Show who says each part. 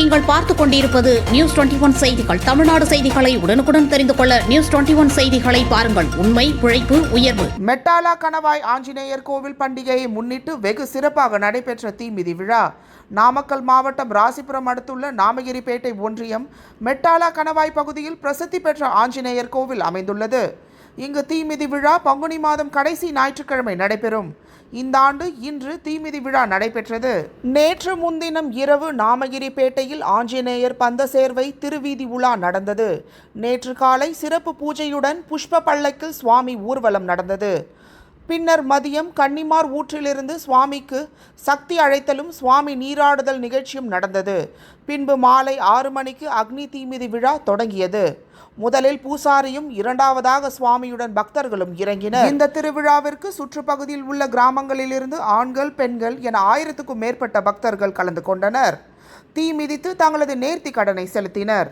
Speaker 1: நீங்கள் பார்த்துக் கொண்டிருப்பது நியூஸ் 21 செய்திகள். தமிழ்நாடு செய்திகளை உடனுக்குடன் தெரிந்து கொள்ள நியூஸ் 21 செய்திகளை பாருங்கள். உண்மை, உழைப்பு, உயர்வு.
Speaker 2: மெட்டாலா கணவாய் ஆஞ்சநேயர் கோவில் பண்டிகையை முன்னிட்டு வெகு சிறப்பாக நடைபெற்ற தீமிதி விழா. நாமக்கல் மாவட்டம் ராசிபுரம் அடுத்துள்ள நாமகிரிப்பேட்டை ஒன்றியம் மெட்டாலா கணவாய் பகுதியில் பிரசித்தி பெற்ற ஆஞ்சநேயர் கோவில் அமைந்துள்ளது. இங்கு தீமிதி விழா பங்குனி மாதம் கடைசி ஞாயிற்றுக்கிழமை நடைபெறும். இந்த ஆண்டு இன்று தீமிதி விழா நடைபெற்றது. நேற்று முன்தினம் இரவு நாமகிரிப்பேட்டையில் ஆஞ்சநேயர் பந்த சேர்வை திருவீதி உலா நடந்தது. நேற்று காலை சிறப்பு பூஜையுடன் புஷ்ப பல்லக்கில் சுவாமி ஊர்வலம் நடந்தது. பின்னர் மதியம் கன்னிமார் ஊற்றிலிருந்து சுவாமிக்கு சக்தி அழைத்தலும் சுவாமி நீராடுதல் நிகழ்ச்சியும் நடந்தது. பின்பு மாலை 6 மணிக்கு அக்னி தீமிதி விழா தொடங்கியது. முதலில் பூசாரியும் இரண்டாவதாக சுவாமியுடன் பக்தர்களும் இறங்கினர். இந்த திருவிழாவிற்கு சுற்றுப்பகுதியில் உள்ள கிராமங்களிலிருந்து ஆண்கள், பெண்கள் என 1000க்கும் மேற்பட்ட பக்தர்கள் கலந்து கொண்டனர். தீ மிதித்து தங்களது நேர்த்தி கடனை செலுத்தினர்.